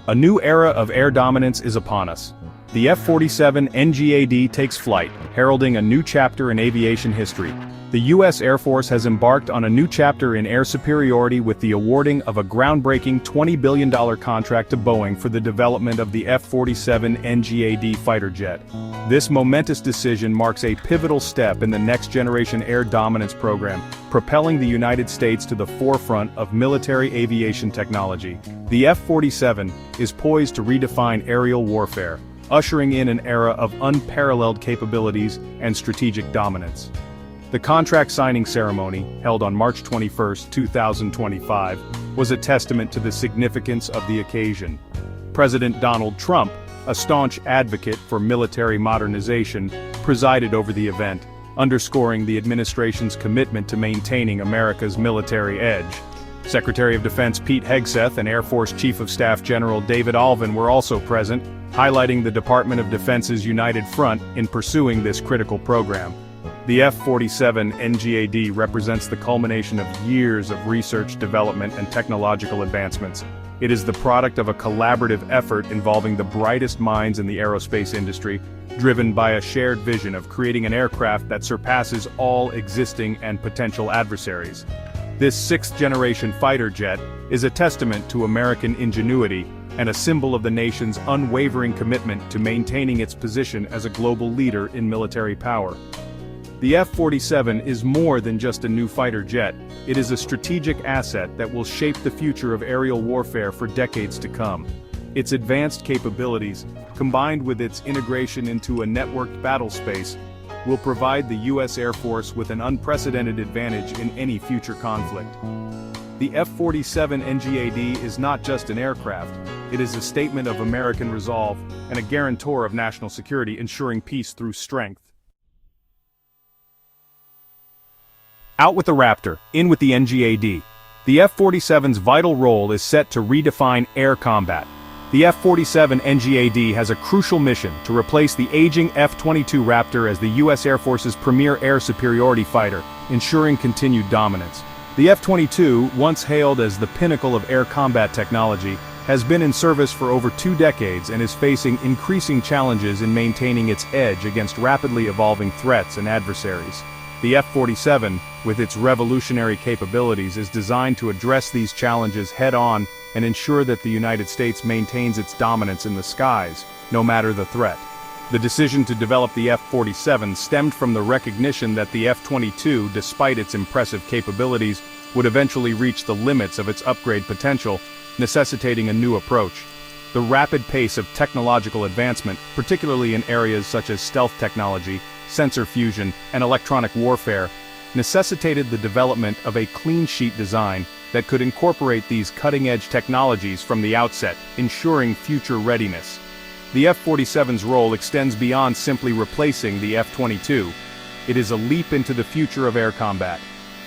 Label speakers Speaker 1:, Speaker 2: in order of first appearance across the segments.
Speaker 1: A new era of air dominance is upon us. The F-47 NGAD takes flight, heralding a new chapter in aviation history. The U.S. Air Force has embarked on a new chapter in air superiority with the awarding of a groundbreaking $20 billion contract to Boeing for the development of the F-47 NGAD fighter jet. This momentous decision marks a pivotal step in the next-generation air dominance program, propelling the United States to the forefront of military aviation technology. The F-47 is poised to redefine aerial warfare, ushering in an era of unparalleled capabilities and strategic dominance. The contract signing ceremony, held on March 21, 2025, was a testament to the significance of the occasion. President Donald Trump, a staunch advocate for military modernization, presided over the event, underscoring the administration's commitment to maintaining America's military edge. Secretary of Defense Pete Hegseth and Air Force Chief of Staff General David Alvin were also present, highlighting the Department of Defense's united front in pursuing this critical program. The F-47 NGAD represents the culmination of years of research, development, and technological advancements. It is the product of a collaborative effort involving the brightest minds in the aerospace industry, driven by a shared vision of creating an aircraft that surpasses all existing and potential adversaries. This sixth-generation fighter jet is a testament to American ingenuity and a symbol of the nation's unwavering commitment to maintaining its position as a global leader in military power. The F-47 is more than just a new fighter jet. It is a strategic asset that will shape the future of aerial warfare for decades to come. Its advanced capabilities, combined with its integration into a networked battle space, will provide the U.S. Air Force with an unprecedented advantage in any future conflict. The F-47 NGAD is not just an aircraft, it is a statement of American resolve and a guarantor of national security, ensuring peace through strength. Out with the Raptor, in with the NGAD. The F-47's vital role is set to redefine air combat. The F-47 NGAD has a crucial mission to replace the aging F-22 Raptor as the U.S. Air Force's premier air superiority fighter, ensuring continued dominance. The F-22, once hailed as the pinnacle of air combat technology, has been in service for over 2 decades and is facing increasing challenges in maintaining its edge against rapidly evolving threats and adversaries. The F-47, with its revolutionary capabilities, is designed to address these challenges head-on and ensure that the United States maintains its dominance in the skies, no matter the threat. The decision to develop the F-47 stemmed from the recognition that the F-22, despite its impressive capabilities, would eventually reach the limits of its upgrade potential, necessitating a new approach. The rapid pace of technological advancement, particularly in areas such as stealth technology, sensor fusion, and electronic warfare, necessitated the development of a clean sheet design that could incorporate these cutting-edge technologies from the outset, ensuring future readiness. The F-47's role extends beyond simply replacing the F-22. It is a leap into the future of air combat.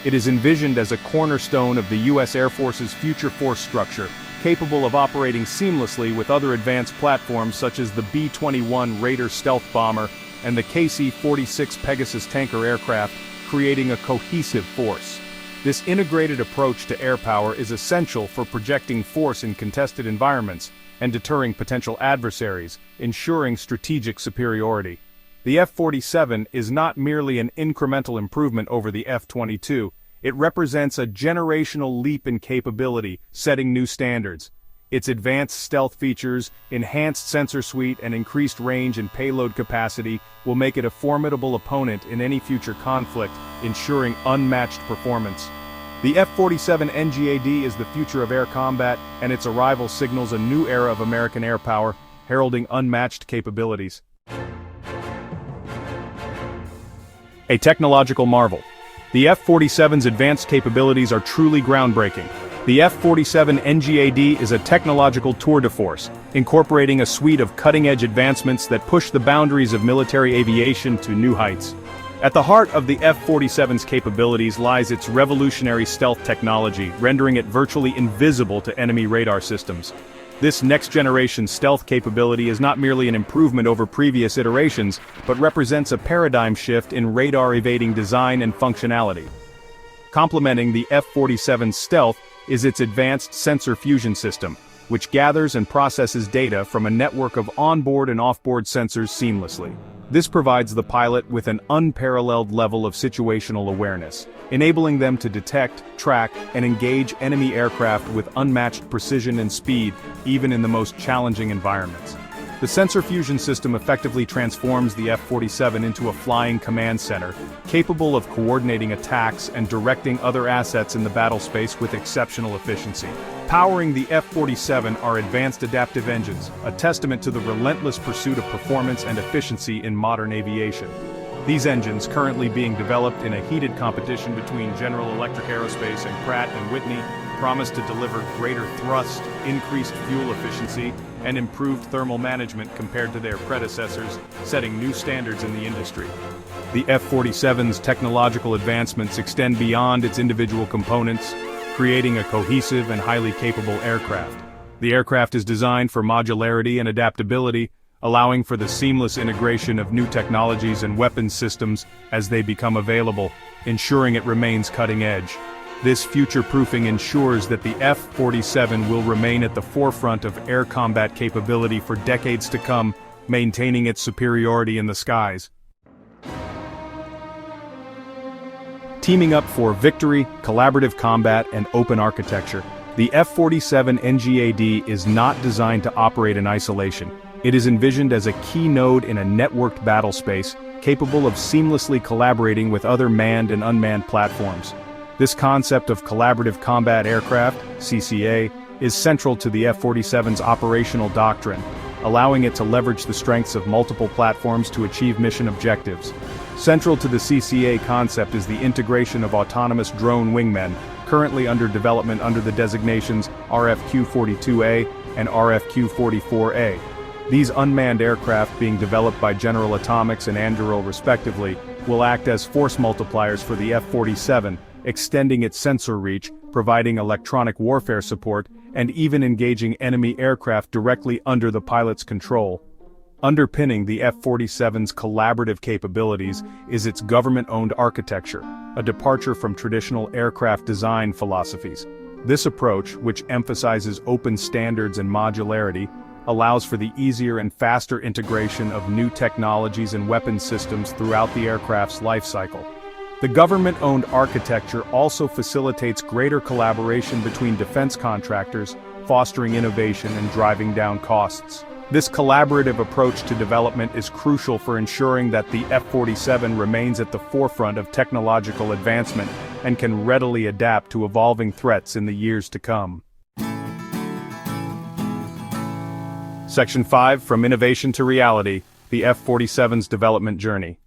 Speaker 1: It is envisioned as a cornerstone of the U.S. Air Force's future force structure, capable of operating seamlessly with other advanced platforms such as the B-21 Raider stealth bomber and the KC-46 Pegasus tanker aircraft, creating a cohesive force. This integrated approach to air power is essential for projecting force in contested environments and deterring potential adversaries, ensuring strategic superiority. The F-47 is not merely an incremental improvement over the F-22, it represents a generational leap in capability, setting new standards. Its advanced stealth features, enhanced sensor suite, and increased range and payload capacity will make it a formidable opponent in any future conflict, ensuring unmatched performance. The F-47 NGAD is the future of air combat, and its arrival signals a new era of American air power, heralding unmatched capabilities. A technological marvel. The F-47's advanced capabilities are truly groundbreaking. The F-47 NGAD is a technological tour de force, incorporating a suite of cutting-edge advancements that push the boundaries of military aviation to new heights. At the heart of the F-47's capabilities lies its revolutionary stealth technology, rendering it virtually invisible to enemy radar systems. This next-generation stealth capability is not merely an improvement over previous iterations, but represents a paradigm shift in radar-evading design and functionality. Complementing the F-47's stealth is its advanced sensor fusion system, which gathers and processes data from a network of onboard and offboard sensors seamlessly. This provides the pilot with an unparalleled level of situational awareness, enabling them to detect, track, and engage enemy aircraft with unmatched precision and speed, even in the most challenging environments. The sensor fusion system effectively transforms the F-47 into a flying command center, capable of coordinating attacks and directing other assets in the battlespace with exceptional efficiency. Powering the F-47 are advanced adaptive engines, a testament to the relentless pursuit of performance and efficiency in modern aviation. These engines, currently being developed in a heated competition between General Electric Aerospace and Pratt & Whitney, promise to deliver greater thrust, increased fuel efficiency, and improved thermal management compared to their predecessors, setting new standards in the industry. The F-47's technological advancements extend beyond its individual components, creating a cohesive and highly capable aircraft. The aircraft is designed for modularity and adaptability, allowing for the seamless integration of new technologies and weapons systems as they become available, ensuring it remains cutting edge. This future-proofing ensures that the F-47 will remain at the forefront of air combat capability for decades to come, maintaining its superiority in the skies. Teaming up for victory, collaborative combat, and open architecture, the F-47 NGAD is not designed to operate in isolation. It is envisioned as a key node in a networked battle space, capable of seamlessly collaborating with other manned and unmanned platforms. This concept of collaborative combat aircraft, CCA, is central to the F-47's operational doctrine, allowing it to leverage the strengths of multiple platforms to achieve mission objectives. Central to the CCA concept is the integration of autonomous drone wingmen, currently under development under the designations RFQ-42A and RFQ-44A. These unmanned aircraft, being developed by General Atomics and Anduril respectively, will act as force multipliers for the F-47, extending its sensor reach, providing electronic warfare support, and even engaging enemy aircraft directly under the pilot's control. Underpinning the F-47's collaborative capabilities is its government-owned architecture, a departure from traditional aircraft design philosophies. This approach, which emphasizes open standards and modularity, allows for the easier and faster integration of new technologies and weapons systems throughout the aircraft's life cycle. The government-owned architecture also facilitates greater collaboration between defense contractors, fostering innovation and driving down costs. This collaborative approach to development is crucial for ensuring that the F-47 remains at the forefront of technological advancement and can readily adapt to evolving threats in the years to come. Section 5, From Innovation to Reality, the F-47's Development Journey.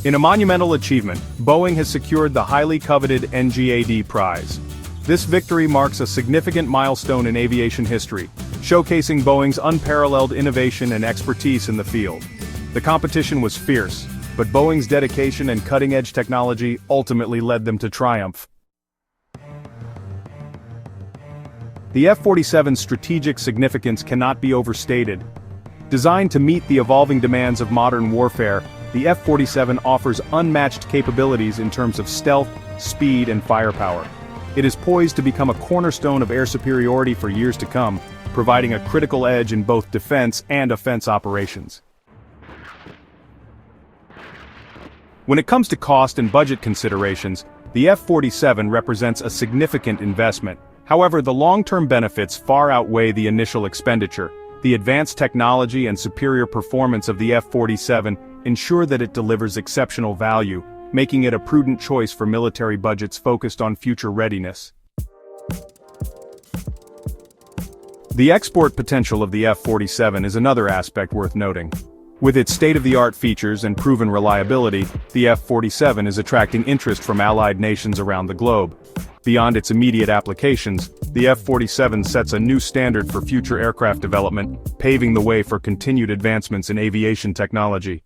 Speaker 1: In a monumental achievement, Boeing has secured the highly coveted NGAD prize. This victory marks a significant milestone in aviation history, showcasing Boeing's unparalleled innovation and expertise in the field. The competition was fierce, but Boeing's dedication and cutting-edge technology ultimately led them to triumph. The F-47's strategic significance cannot be overstated. Designed to meet the evolving demands of modern warfare, the F-47 offers unmatched capabilities in terms of stealth, speed, and firepower. It is poised to become a cornerstone of air superiority for years to come, providing a critical edge in both defense and offense operations. When it comes to cost and budget considerations, the F-47 represents a significant investment. However, the long-term benefits far outweigh the initial expenditure. The advanced technology and superior performance of the F-47 ensure that it delivers exceptional value, making it a prudent choice for military budgets focused on future readiness. The export potential of the F-47 is another aspect worth noting. With its state-of-the-art features and proven reliability, the F-47 is attracting interest from allied nations around the globe. Beyond its immediate applications, the F-47 sets a new standard for future aircraft development, paving the way for continued advancements in aviation technology.